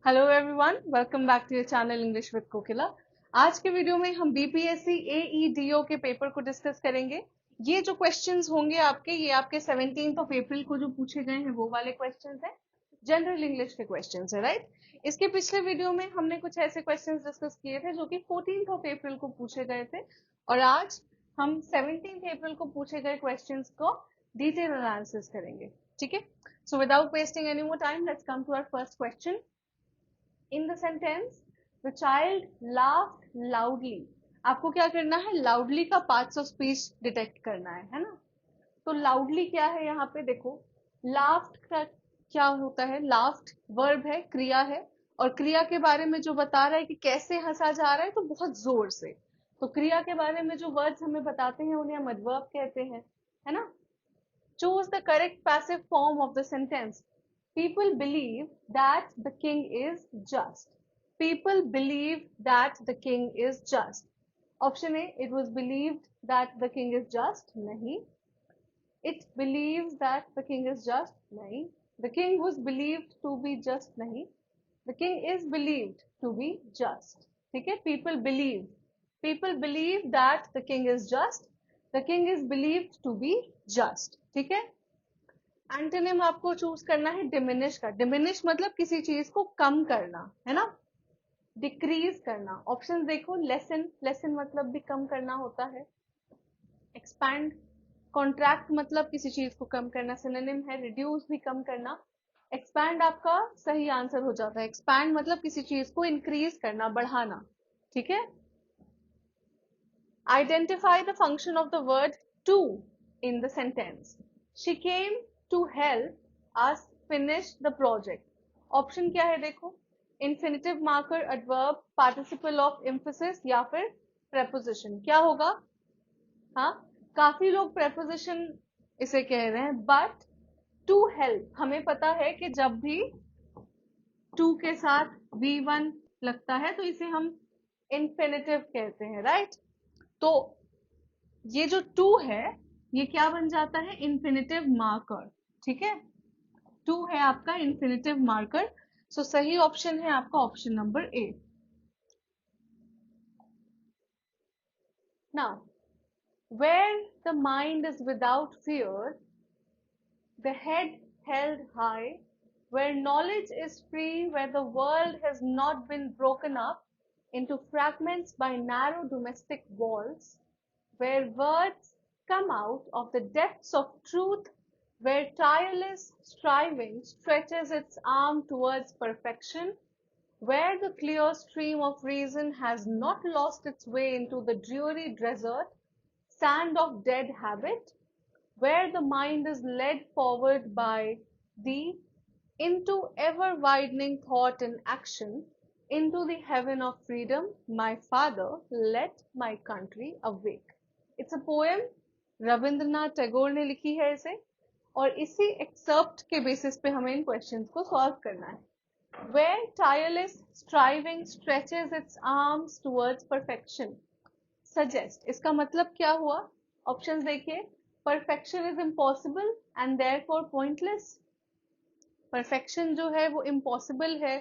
Hello everyone, welcome back to your channel English with Kokila. आज के video में हम बीपीएससी एईडीओ के पेपर को डिस्कस करेंगे। ये जो क्वेश्चंस होंगे आपके, ये आपके 17 अप्रैल को जो पूछे गए हैं वो वाले क्वेश्चंस हैं। जनरल इंग्लिश के क्वेश्चंस है, राइट। इसके पिछले वीडियो में हमने कुछ ऐसे क्वेश्चंस डिस्कस किए थे जो कि 14 अप्रैल को पूछे गए थे, और आज हम 17 अप्रैल को पूछे गए क्वेश्चंस को डिटेल एनालिसिस करेंगे। ठीक है, so without wasting any more time, let's come to our first question. In the sentence, the child laughed loudly. आपको क्या करना है, loudly का parts of speech डिटेक्ट करना है ना। तो loudly क्या है यहाँ पे देखो, laughed का क्या होता है, laughed verb है, क्रिया है, और क्रिया के बारे में जो बता रहा है कि कैसे हंसा जा रहा है, तो बहुत जोर से। तो क्रिया के बारे में जो वर्ड्स हमें बताते हैं उन्हें हम adverb कहते हैं, है ना। Choose the correct passive form of the sentence. People believe that the king is just. People believe that the king is just. Option A, it was believed that the king is just. Nahi. It believes that the king is just. Nahi. The king was believed to be just. Nahi. The king is believed to be just. ठीक है, people believe. People believe that the king is just. The king is believed to be just. ठीक है। Antonym आपको choose करना है diminish का। Diminish मतलब किसी चीज को कम करना, है ना, डिक्रीज करना। ऑप्शन देखो, लेसन, लेसन मतलब भी कम करना होता है। एक्सपैंड, कॉन्ट्रैक्ट मतलब किसी चीज को कम करना, सिनोनिम है। रिड्यूस भी कम करना। एक्सपैंड आपका सही आंसर हो जाता है। एक्सपैंड मतलब किसी चीज को इंक्रीज करना, बढ़ाना। ठीक है। Identify the function of the word to in the sentence. She came to help us finish the project. ऑप्शन क्या है देखो, infinitive marker, adverb, participle of emphasis या फिर preposition। क्या होगा, हाँ, काफी लोग preposition इसे कह रहे हैं, but to help हमें पता है कि जब भी to के साथ V1 लगता है तो इसे हम infinitive कहते हैं, राइट। तो ये जो to है ये क्या बन जाता है, infinitive marker। ठीक है, टू है आपका इंफिनिटिव मार्कर। सो सही ऑप्शन है आपका option number A. Now, where the mind is without fear, the head held high, where knowledge is free, where the world has not been broken up into fragments by narrow domestic walls, where words come out of the depths of truth, where tireless striving stretches its arm towards perfection, where the clear stream of reason has not lost its way into the dreary desert sand of dead habit, where the mind is led forward by thee into ever-widening thought and action, into the heaven of freedom, my father, let my country awake. It's a poem, Rabindranath Tagore ने लिखी है इसे, और इसी excerpt के basis पे हमें इन questions को सॉल्व करना है। Where tireless striving stretches its arms towards perfection. Suggest, इसका मतलब क्या हुआ, ऑप्शंस देखिए। Perfection is impossible and therefore pointless. Perfection जो है वो इम्पॉसिबल है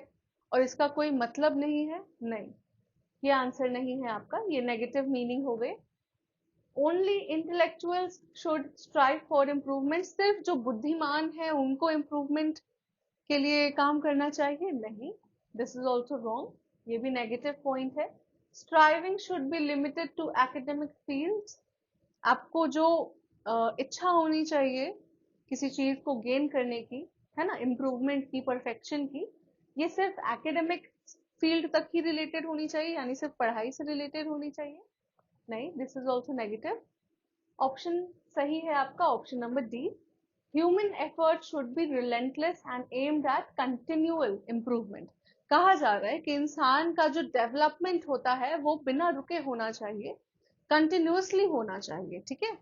और इसका कोई मतलब नहीं है, नहीं, ये आंसर नहीं है आपका, ये नेगेटिव मीनिंग हो गए। Only intellectuals should strive for improvement, सिर्फ जो बुद्धिमान है उनको इम्प्रूवमेंट के लिए काम करना चाहिए, नहीं, दिस इज ऑल्सो रॉन्ग, ये भी नेगेटिव पॉइंट है। Striving should be limited to academic fields, आपको जो इच्छा होनी चाहिए किसी चीज को गेन करने की, है ना, इम्प्रूवमेंट की, परफेक्शन की, ये सिर्फ एकेडमिक फील्ड तक ही रिलेटेड होनी चाहिए, यानी सिर्फ पढ़ाई से रिलेटेड होनी चाहिए, नहीं, this is also negative. Option सही है आपका option number D. Human effort should be relentless and aimed at continual improvement. कहा जा रहा है कि इंसान का जो डेवलपमेंट होता है वो बिना रुके होना चाहिए, कंटिन्यूअसली होना चाहिए। ठीक है,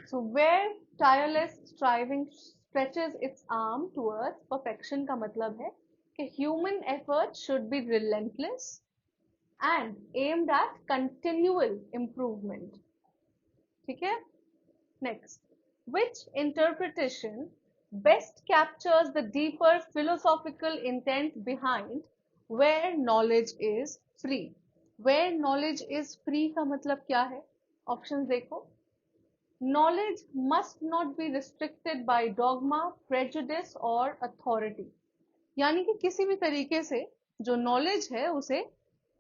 so where tireless striving stretches its arm towards perfection का मतलब है कि human effort should be relentless and aimed at continual improvement. ठीक है, next, which interpretation best captures the deeper philosophical intent behind where knowledge is free. Where knowledge is free का मतलब क्या है? ऑप्शंस देखो. Knowledge must not be restricted by dogma, prejudice or authority. यानी कि किसी भी तरीके से जो नॉलेज है उसे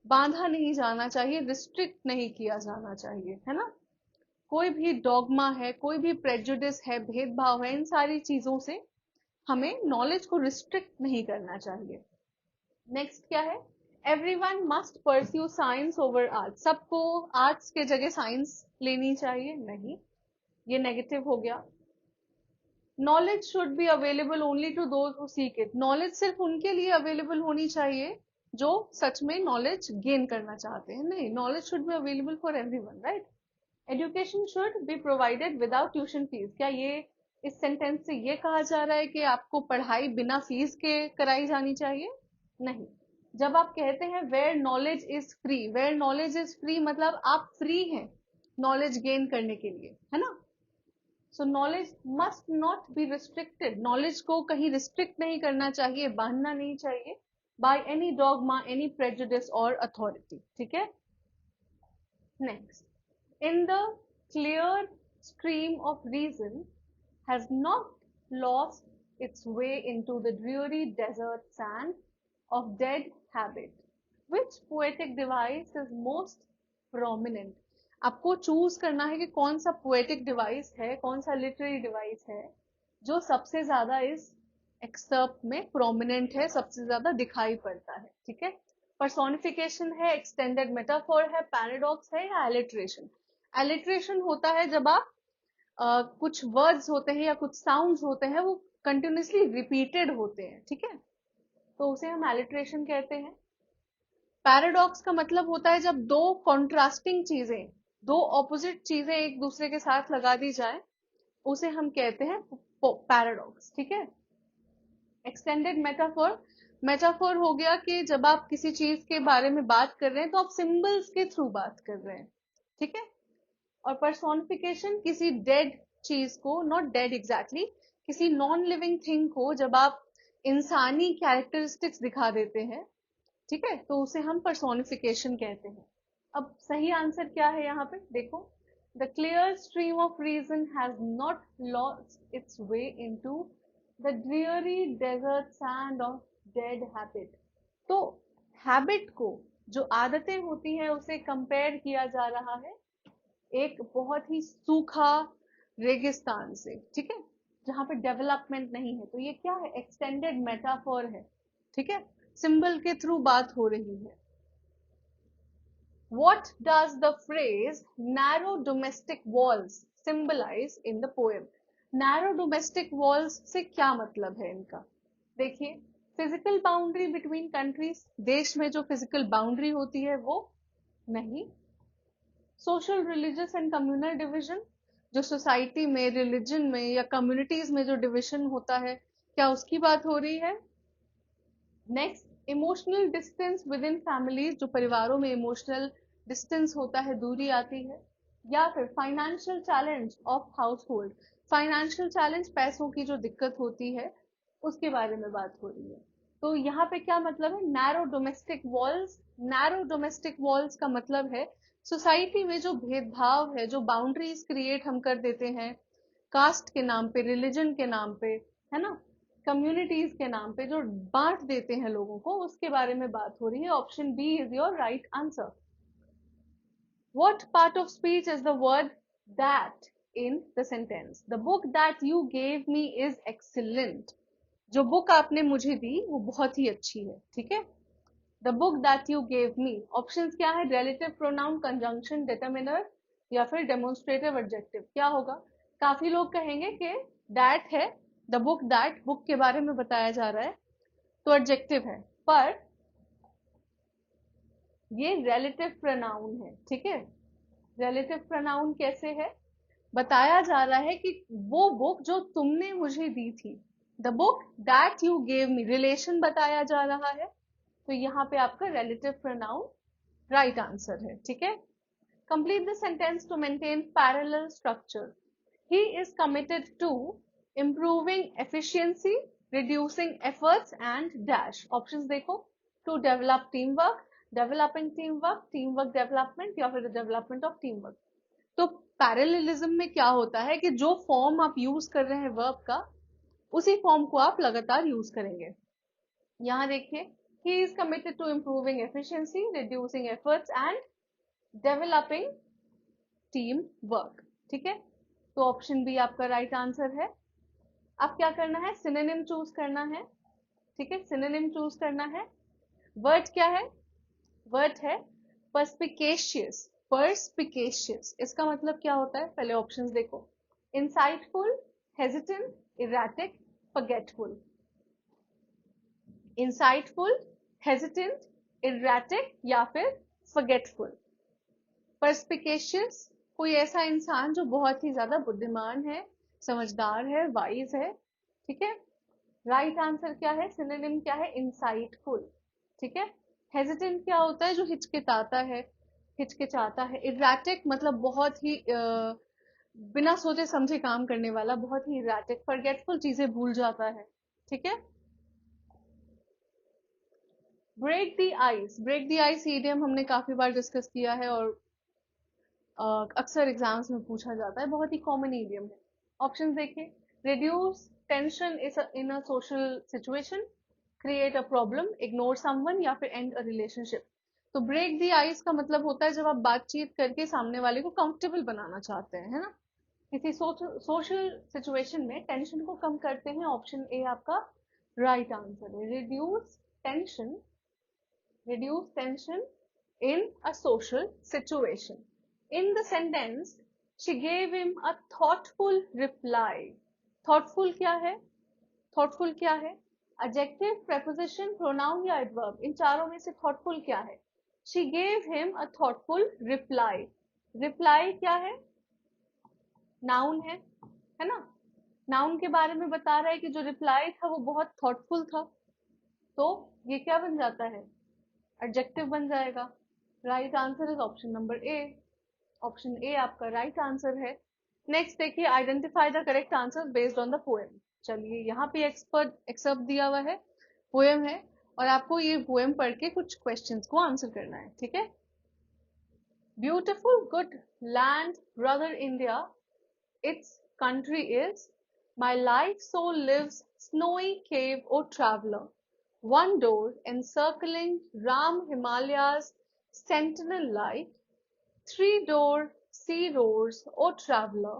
बांधा नहीं जाना चाहिए, रिस्ट्रिक्ट नहीं किया जाना चाहिए, है ना. कोई भी डॉगमा है, कोई भी प्रेजुडिस है, भेदभाव है, इन सारी चीजों से हमें नॉलेज को रिस्ट्रिक्ट नहीं करना चाहिए. नेक्स्ट क्या है? Everyone must pursue science over art. सबको आर्ट्स के जगह साइंस लेनी चाहिए? नहीं, ये नेगेटिव हो गया. Knowledge should be available only to those who seek it. Knowledge सिर्फ उनके लिए अवेलेबल होनी चाहिए जो सच में नॉलेज गेन करना चाहते हैं. नहीं, knowledge should be available for everyone, right. Education should be provided without tuition fees. क्या ये इस सेंटेंस से ये कहा जा रहा है कि आपको पढ़ाई बिना फीस के कराई जानी चाहिए? नहीं. जब आप कहते हैं where knowledge is free, where knowledge is free मतलब आप फ्री हैं नॉलेज गेन करने के लिए, है ना. सो knowledge must not be restricted. Knowledge को कहीं रिस्ट्रिक्ट नहीं करना चाहिए, बांधना नहीं चाहिए by any dogma, any prejudice और अथॉरिटी. ठीक है. Next. In the clear stream of reason has not lost its way into the dreary desert sand of dead habit. Which poetic device is most prominent? आपको choose करना है कि कौन सा poetic device है, कौन सा लिटरेरी डिवाइस है जो सबसे ज्यादा इस एक्सर्प्ट में प्रोमिनेंट है, सबसे ज्यादा दिखाई पड़ता है. ठीक है. पर्सोनिफिकेशन है, एक्सटेंडेड मेटाफोर है, पैराडॉक्स है या एलिट्रेशन. एलिट्रेशन होता है जब आप कुछ वर्ड्स होते हैं या कुछ साउंड्स होते हैं वो कंटिन्यूसली रिपीटेड होते हैं. ठीक है, तो उसे हम एलिट्रेशन कहते हैं. पैराडॉक्स का मतलब होता है जब दो कॉन्ट्रास्टिंग चीजें, दो ऑपोजिट चीजें एक दूसरे के साथ लगा दी जाए, उसे हम कहते हैं पैराडॉक्स. ठीक है. एक्सटेंडेड मेटाफोर, मेटाफोर हो गया कि जब आप किसी चीज के बारे में बात कर रहे हैं तो आप सिंबल्स के थ्रू बात कर रहे हैं. ठीक है. और पर्सोनिफिकेशन किसी डेड चीज को, नॉट डेड एग्जैक्टली, किसी नॉन लिविंग थिंग को जब आप इंसानी कैरेक्टरिस्टिक्स दिखा देते हैं, ठीक है, तो उसे हम पर्सोनिफिकेशन कहते हैं. अब सही आंसर क्या है यहाँ पे देखो. The clear stream of reason has not lost its way into the dreary desert sand of dead habit. तो हैबिट को, जो आदतें होती हैं, उसे कंपेयर किया जा रहा है एक बहुत ही सूखा रेगिस्तान से. ठीक है, जहां पे डेवलपमेंट नहीं है. तो ये क्या है? एक्सटेंडेड मेटाफोर है. ठीक है, सिंबल के थ्रू बात हो रही है. What does the phrase narrow domestic walls symbolize in the poem? Narrow domestic walls से क्या मतलब है इनका? देखिए, फिजिकल बाउंड्री बिटवीन कंट्रीज, देश में जो फिजिकल बाउंड्री होती है वो नहीं. Social, religious and communal division, जो सोसाइटी में, रिलीजन में या कम्युनिटीज में जो डिवीजन होता है, क्या उसकी बात हो रही है? Next, emotional distance with in families, जो परिवारों में इमोशनल डिस्टेंस होता है, दूरी आती है. या फिर financial challenge of house hold, financial challenge, पैसों की जो दिक्कत होती है उसके बारे में बात हो रही है. तो यहाँ पे क्या मतलब है? Narrow domestic walls. Narrow domestic walls का मतलब है सोसाइटी में जो भेदभाव है, जो बाउंड्रीज क्रिएट हम कर देते हैं कास्ट के नाम पे, रिलीजन के नाम पे, है ना, कम्युनिटीज के नाम पे जो बांट देते हैं लोगों को, उसके बारे में बात हो रही है. Option B is your right answer. What part of speech is the word that in the sentence? The book that you gave me is excellent. जो बुक आपने मुझे दी वो बहुत ही अच्छी है. ठीक है. The book that you gave me. Options क्या है? relative pronoun, conjunction, determiner या फिर demonstrative adjective. क्या होगा? काफी लोग कहेंगे कि that है, the book that, बुक के बारे में बताया जा रहा है तो adjective है, पर ये relative pronoun है. ठीक है. relative pronoun कैसे है? बताया जा रहा है कि वो बुक जो तुमने मुझे दी थी, the book that you gave me, relation बताया जा रहा है, तो यहाँ पे आपका relative pronoun right answer है. ठीक है. Complete the sentence to maintain parallel structure. He is committed to improving efficiency, reducing efforts and dash. Options देखो, to develop teamwork, developing teamwork, teamwork development या फिर development of teamwork. तो parallelism में क्या होता है कि जो फॉर्म आप यूज कर रहे हैं वर्ब का, उसी फॉर्म को आप लगातार यूज करेंगे. यहाँ देखिए, he is committed to improving efficiency, reducing efforts and developing team work. ठीक है, तो ऑप्शन बी आपका राइट आंसर है. अब क्या करना है, सिनोनिम चूज करना है. ठीक है, सिनोनिम चूज करना है. वर्ड क्या है, वर्ड है perspicacious. perspicacious इसका मतलब क्या होता है, पहले ऑप्शंस देखो. insightful, hesitant, erratic, forgetful. insightful, hesitant, erratic या फिर forgetful. perspicacious कोई ऐसा इंसान जो बहुत ही ज्यादा बुद्धिमान है, समझदार है, वाइज है. ठीक है, राइट आंसर क्या है, सिनोनिम क्या है, इंसाइटफुल. ठीक है, हेजिटेंट क्या होता है, जो हिचकिचाता है, हिचकिचाता है. इरैटिक मतलब बहुत ही बिना सोचे समझे काम करने वाला, बहुत ही इरैटिक. फॉरगेटफुल चीजें भूल जाता है. ठीक है, break the ice. Break the ice idiom हमने काफी बार डिस्कस किया है और अक्सर एग्जाम्स में पूछा जाता है, बहुत ही कॉमन ईडियम है. ऑप्शन देखिए, reduce tension in a social situation, create a problem, ignore someone या फिर एंड अ रिलेशनशिप. तो ब्रेक द आइस का मतलब होता है जब आप बातचीत करके सामने वाले को कंफर्टेबल बनाना चाहते हैं, है ना, किसी सोशल सिचुएशन में टेंशन को कम करते हैं. ऑप्शन ए आपका राइट आंसर है. Reduce tension in a social situation. In the sentence, she gave him a thoughtful reply. Thoughtful क्या है, thoughtful क्या है, adjective, preposition, pronoun या adverb, इन चारों में से thoughtful क्या है. She gave him a thoughtful reply. reply क्या है, noun है ना. noun के बारे में बता रहा है कि जो reply था वो बहुत thoughtful था, तो ये क्या बन जाता है, adjective बन जाएगा. Right answer is option number A. Option A आपका राइट आंसर है. नेक्स्ट देखिए, identify the correct answer based on the poem. चलिए, यहाँ पे एक्सपर्ट दिया हुआ है, पोएम है, और आपको ये पोएम पढ़ के कुछ क्वेश्चंस को आंसर करना है. ठीक है, beautiful good land brother India, it's country is, my life so lives snowy cave O traveler, one door encircling Ram Himalayas sentinel light, three door sea roars, O traveler,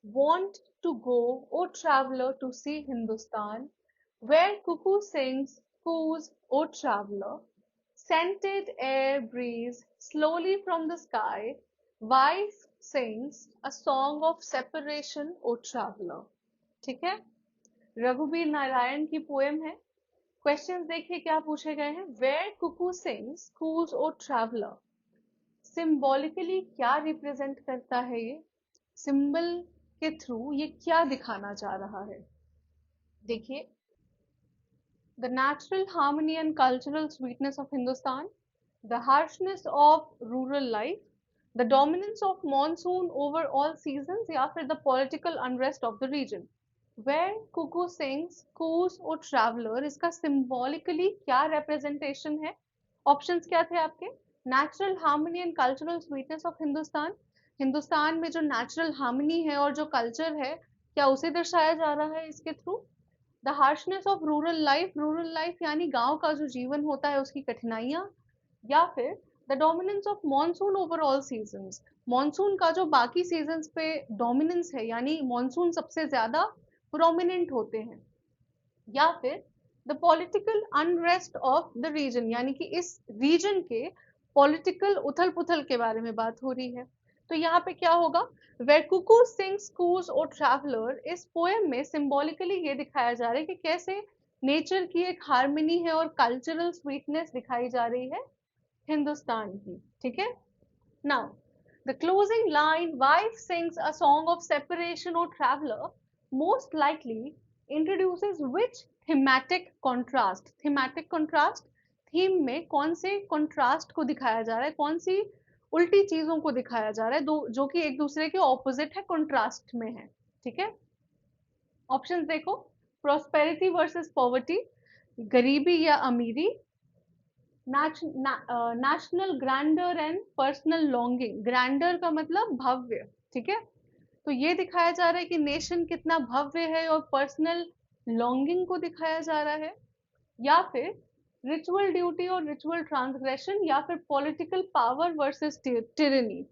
want to go, O traveler, to see Hindustan, where cuckoo sings, coos, O traveler, scented air breeze slowly from the sky, wife sings a song of separation, O traveler. ठीक है, रघुबीर नारायण की poem है. Questions देखिए क्या पूछे गए हैं. Where cuckoo sings coos o traveller, symbolically क्या रिप्रेजेंट करता है, ये सिंबल के थ्रू ये क्या दिखाना चाह रहा है. देखिए, the natural harmony and cultural sweetness of Hindustan, the harshness of rural life, the dominance of monsoon over all seasons या फिर the political unrest of the region. Where cuckoo sings, coos or traveler, इसका symbolically क्या representation है. Options क्या थे आपके, natural harmony and cultural sweetness of Hindustan, Hindustan में जो नेचुरल हार्मनी है और जो कल्चर है, क्या उसे दर्शाया जा रहा है इसके through. The harshness of rural life, rural life यानी गांव का जो जीवन होता है उसकी कठिनाइयां, या फिर the dominance of monsoon over all seasons, monsoon का जो बाकी सीजन्स पे डोमिनेंस है, यानी मॉनसून सबसे ज्यादा प्रोमिनेंट होते हैं, या फिर the political unrest of the region, यानी कि इस रीजन के पॉलिटिकल उथल पुथल के बारे में बात हो रही है. तो यहाँ पे क्या होगा, वेयर कुकू सिंग्स कूज और ट्रैवलर, इस पोएम में सिंबॉलिकली ये दिखाया जा रहा है कि कैसे नेचर की एक हार्मनी है और कल्चरल स्वीटनेस दिखाई जा रही है हिंदुस्तान की. ठीक है, now the closing line, wife sings a song of separation और traveller, most likely introduces which thematic contrast. thematic contrast, theme में कौन से contrast को दिखाया जा रहा है, कौन सी उल्टी चीजों को दिखाया जा रहा है, जो कि एक दूसरे के ऑपोजिट है, contrast में है. ठीक है, ऑप्शंस देखो, प्रोस्पेरिटी वर्सेस पॉवर्टी, गरीबी या अमीरी, national grandeur and personal longing. Grandeur का मतलब भव्य, ठीक है। तो ये दिखाया जा रहा है कि नेशन कितना भव्य है, और पर्सनल लॉन्गिंग को दिखाया जा रहा है। या फिर रिचुअल ड्यूटी और रिचुअल ट्रांसग्रेशन, या फिर पॉलिटिकल पावर वर्सेस टिरनी।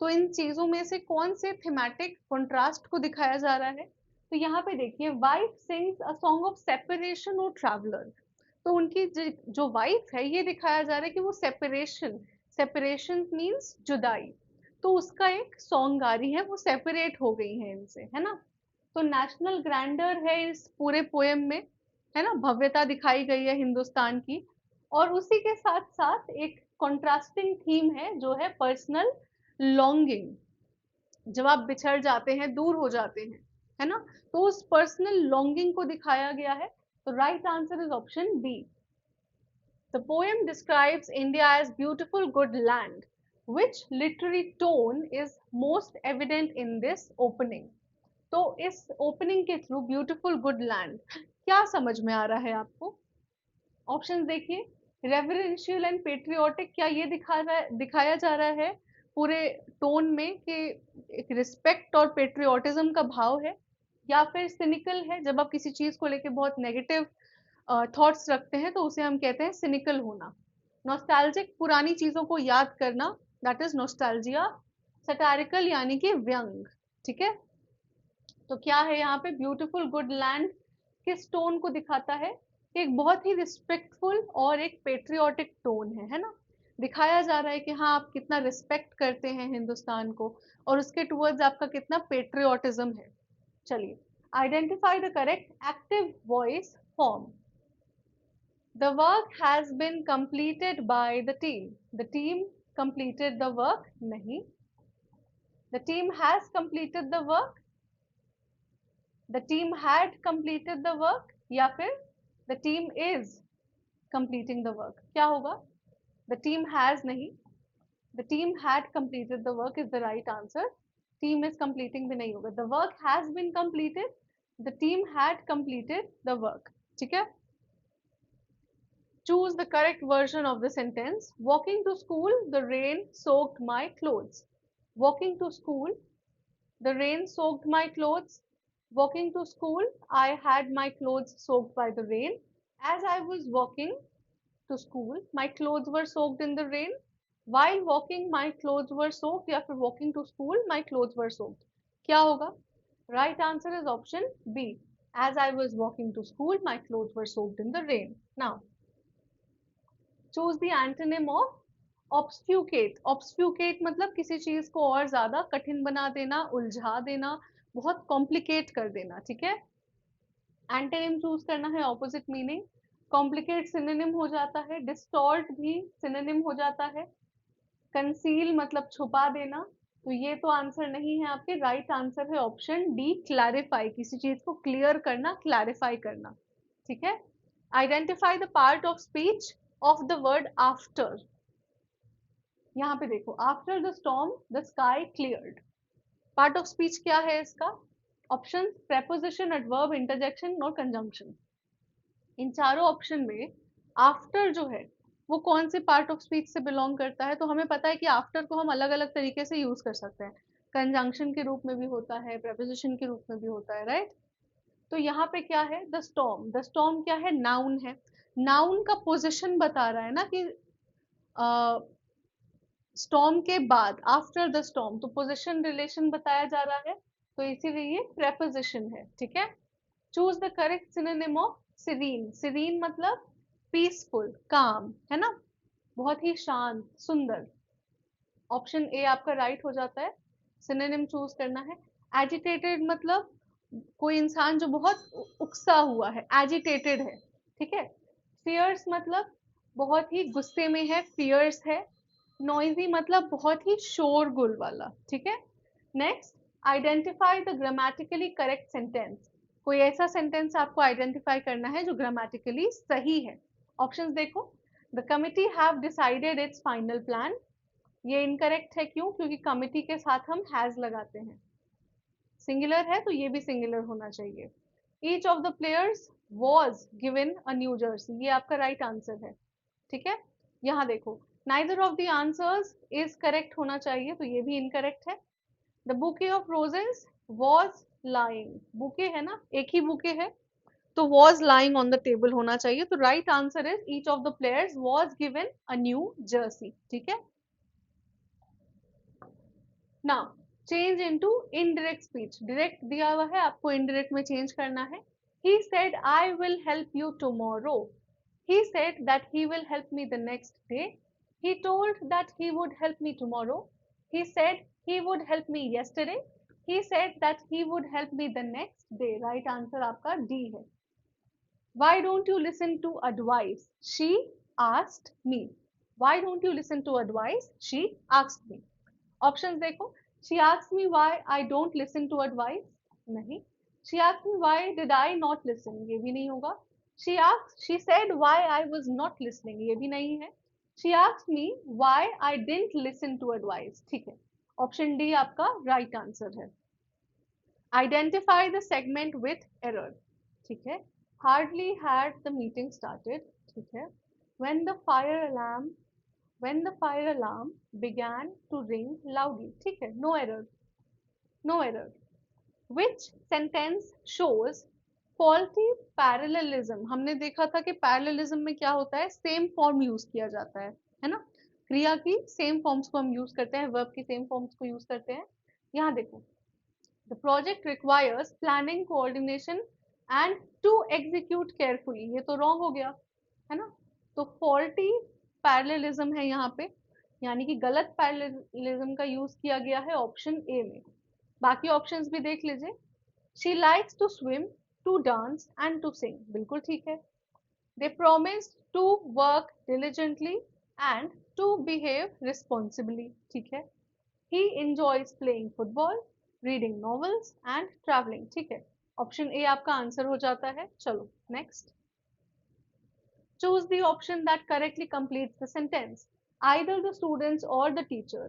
तो इन चीजों में से कौन से थीमेटिक कंट्रास्ट को दिखाया जा रहा है? तो यहाँ पे देखिए, wife sings a song of separation और ट्रैवलर। तो उनकी जो वाइफ है, ये दिखाया जा रहा है कि वो सेपरेशन, सेपरेशन मीन्स जुदाई, तो उसका एक सॉन्ग गा रही है, वो सेपरेट हो गई है इनसे, है ना। तो नेशनल ग्रैंडर है इस पूरे पोएम में, है ना, भव्यता दिखाई गई है हिंदुस्तान की। और उसी के साथ साथ एक कॉन्ट्रास्टिंग थीम है जो है पर्सनल लॉन्गिंग। जब आप बिछड़ जाते हैं, दूर हो जाते हैं, है ना, तो उस पर्सनल लॉन्गिंग को दिखाया गया है। तो right answer is option B. The poem describes India as beautiful good land. Which literary tone is most evident in this opening? तो इस ओपनिंग के थ्रू ब्यूटीफुल गुड लैंड क्या समझ में आ रहा है आपको? ऑप्शन देखिए, रेवरेंशियल एंड पेट्रियोटिक, क्या ये दिखाया जा रहा है पूरे टोन में कि एक रिस्पेक्ट और पेट्रियोटिज्म का भाव है? या फिर सिनिकल है, जब आप किसी चीज को लेके बहुत नेगेटिव थॉट्स रखते हैं तो उसे हम कहते हैं सिनिकल होना। नॉस्टैल्जिक, पुरानी चीजों को याद करना, दैट इज नॉस्टैल्जिया। सटारिकल यानी कि व्यंग, ठीक है। तो क्या है यहाँ पे, ब्यूटीफुल गुड लैंड किस टोन को दिखाता है? एक बहुत ही रिस्पेक्टफुल और एक पेट्रियोटिक टोन है ना। दिखाया जा रहा है कि हाँ, आप कितना रिस्पेक्ट करते हैं हिंदुस्तान को, और उसके टुवर्ड्स आपका कितना पेट्रियोटिज्म है। चलिए, identify the correct active voice form. The work has been completed by the team. The team completed the work? नहीं. The team has completed the work? The team had completed the work? या फिर the team is completing the work? क्या होगा? The team has नहीं. The team had completed the work is the right answer. Team is completing भी नहीं होगा. The work has been completed. The team had completed the work. ठीक है? Choose the correct version of the sentence. Walking to school, the rain soaked my clothes. Walking to school, the rain soaked my clothes. Walking to school, I had my clothes soaked by the rain. As I was walking to school, my clothes were soaked in the rain. While walking, my clothes were soaked. या फिर walking to school, my clothes were soaked. क्या होगा? Right answer is option B. As I was walking to school, my clothes were soaked in the rain. Now, choose the antonym of obfuscate. Obfuscate मतलब किसी चीज को और ज्यादा कठिन बना देना, उलझा देना, बहुत कॉम्प्लिकेट कर देना, ठीक है। एंटोनिम चूज करना है ऑपोजिट मीनिंग। कॉम्प्लिकेट सिनोनिम हो जाता है, डिस्टॉर्ट भी सिनोनिम हो जाता है, कंसील मतलब छुपा देना। तो ये तो आंसर नहीं है आपके, राइट आंसर है ऑप्शन डी, क्लैरिफाई, किसी चीज को क्लियर करना, क्लैरिफाई करना, ठीक है। Identify the part of speech of the word after. यहाँ पे देखो, after the storm the sky cleared, part of speech क्या है इसका? ऑप्शन, प्रेपोजिशन, एडवर्ब, इंटरजेक्शन और कंजंक्शन। इन चारों ऑप्शन में आफ्टर जो है वो कौन से पार्ट ऑफ स्पीच से बिलोंग करता है? तो हमें पता है कि आफ्टर को हम अलग अलग तरीके से यूज कर सकते हैं, कंजंक्शन के रूप में भी होता है, प्रेपोजिशन के रूप में भी होता है, राइट। तो यहाँ पे क्या है, द स्टॉर्म। द स्टॉर्म क्या है? नाउन है। नाउन का पोजिशन बता रहा है ना कि स्टॉर्म के बाद, आफ्टर द स्टॉर्म, तो पोजिशन रिलेशन बताया जा रहा है, तो इसीलिए ये प्रेपोजिशन है, ठीक है। Choose the correct synonym of serene. Serene मतलब पीसफुल, काम, है ना, बहुत ही शांत, सुंदर। ऑप्शन ए आपका राइट हो जाता है। सिनोनिम चूज करना है। एजिटेटेड मतलब कोई इंसान जो बहुत उकसा हुआ है, एजिटेटेड है, ठीक है। फियर्स मतलब बहुत ही गुस्से में है, फियर्स है। नॉइजी मतलब बहुत ही शोरगुल वाला, ठीक है। Next, identify the grammatically correct sentence. कोई ऐसा सेंटेंस आपको आइडेंटिफाई करना है जो ग्रामेटिकली सही है। ऑप्शंस देखो, the committee have decided it's final plan. ये इनकरेक्ट है, क्यों? क्योंकि कमिटी के साथ हम हैज लगाते हैं, सिंगुलर है तो ये भी सिंगुलर होना चाहिए। Each of the players was given a new Jersey, ये आपका राइट आंसर है, ठीक है। यहाँ देखो, neither of the answers is correct होना चाहिए, तो ये भी इनकरेक्ट है। The bouquet of roses was lying, bouquet है ना, एक ही बुके है, तो was lying on the table होना चाहिए, तो right answer is each of the players was given a new Jersey, ठीक है। Now change into indirect speech, direct दिया हुआ है, आपको इनडायरेक्ट में चेंज करना है। He said I will help you tomorrow, he said that he will help me the next day, he told that he would help me tomorrow, he said he would help me yesterday, he said that he would help me the next day, right answer आपका D है। why don't you listen to advice, she asked me, why don't you listen to advice, she asked me। Options देखो, she asked me why I don't listen to advice, नहीं। she asked me why did I not listen, ये भी नहीं होगा। she said why I was not listening, ये भी नहीं है। she asked me why I didn't listen to advice, ठीक है। ऑप्शन डी आपका राइट आंसर है। Identify the segment with error, ठीक है। Hardly had the meeting started, ठीक है। when the fire alarm when the fire alarm began to ring loudly, ठीक है, no error, no error। which sentence shows faulty parallelism, हमने देखा था कि parallelism में क्या होता है, सेम फॉर्म यूज किया जाता है ना, क्रिया की सेम फॉर्म्स को हम यूज करते हैं, वर्ब की सेम फॉर्म्स को यूज करते हैं। यहाँ देखो, the project requires planning, coordination and to execute carefully, ये तो wrong हो गया है ना, तो faulty parallelism है यहाँ पे, यानी कि गलत parallelism का यूज किया गया है ऑप्शन ए में। बाकी ऑप्शंस भी देख लीजिए, she likes to swim, to dance and to sing, बिल्कुल ठीक है। they promised to work diligently and to behave responsibly, ठीक है। he enjoys playing football, reading novels and traveling, ठीक है। ऑप्शन ए आपका आंसर हो जाता है। चलो next, choose the option that correctly completes the sentence, either the students or the teacher।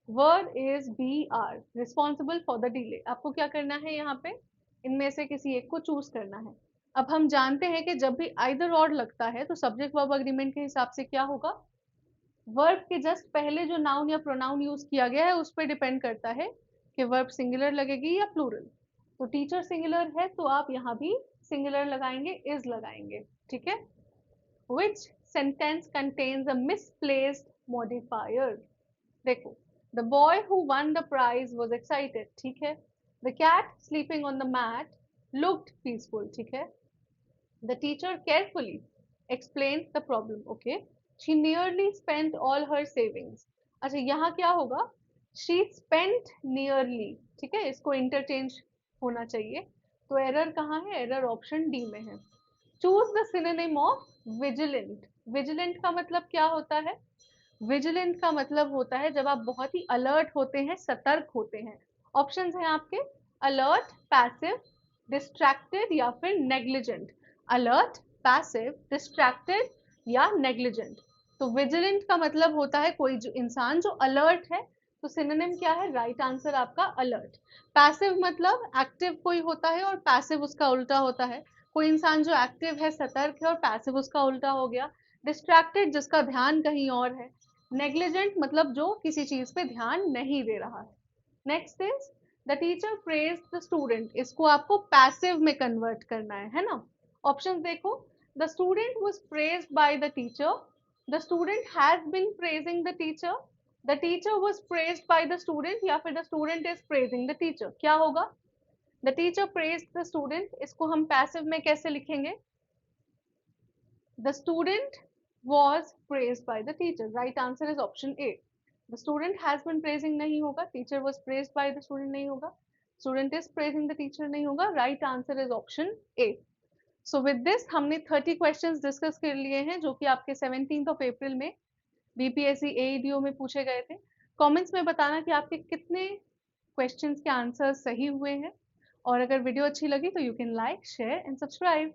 word is be are responsible for the delay, आपको क्या करना है यहाँ पे, इनमें से किसी एक को चूज करना है। अब हम जानते हैं कि जब भी either or लगता है तो सब्जेक्ट वर्ब अग्रीमेंट के हिसाब से क्या होगा, वर्ब के जस्ट पहले जो नाउन या प्रोनाउन यूज किया गया है उस पर डिपेंड करता है कि वर्ब सिंगुलर लगेगी या प्लूरल। तो टीचर सिंगुलर है तो आप यहाँ भी सिंगुलर लगाएंगे, इज लगाएंगे, ठीक है। which sentence contains a misplaced modifier, देखो, the boy who won the prize was excited, ठीक है। the cat sleeping on the mat looked peaceful, ठीक है। the teacher carefully explained the problem, okay। she nearly spent all her savings, अच्छा यहाँ क्या होगा, she spent nearly, ठीक है, इसको इंटरचेंज होना चाहिए, तो एरर कहाँ है, एरर ऑप्शन डी में है। Choose the synonym of vigilant, vigilant का मतलब क्या होता है, विजिलेंट का मतलब होता है जब आप बहुत ही अलर्ट होते हैं, सतर्क होते हैं। ऑप्शंस हैं आपके, अलर्ट, पैसिव, डिस्ट्रैक्टेड या फिर नेग्लिजेंट। अलर्ट, पैसिव, डिस्ट्रैक्टेड या नेग्लिजेंट। तो विजिलेंट का मतलब होता है कोई जो इंसान जो अलर्ट है, तो सिनोनिम क्या है, राइट आंसर आपका अलर्ट। पैसिव मतलब एक्टिव कोई होता है और पैसिव उसका उल्टा होता है, कोई इंसान जो एक्टिव है, सतर्क है, और पैसिव उसका उल्टा हो गया। डिस्ट्रैक्टेड जिसका ध्यान कहीं और है। नेग्लिजेंट मतलब जो किसी चीज पे ध्यान नहीं दे रहा है। Next is the teacher praise the student, इसको आपको पैसिव में कन्वर्ट करना है ना। ऑप्शन देखो, the student was praised by the teacher, the student has been praising the teacher, the teacher was praised by the student या फिर the student is praising the teacher, क्या होगा। The teacher praised the student, इसको हम passive में कैसे लिखेंगे, the student was praised by the teacher, right answer is option A। the student has been praising नहीं होगा, teacher was praised by the student नहीं होगा, student is praising the teacher नहीं होगा, right answer is option A। so with this हमने 30 questions discuss कर लिए हैं जो कि आपके 17th of April में BPSC AEDO में पूछे गए थे। कमेंट्स में बताना कि आपके कितने questions के आंसर सही हुए हैं, और अगर वीडियो अच्छी लगी तो you can like, share and subscribe.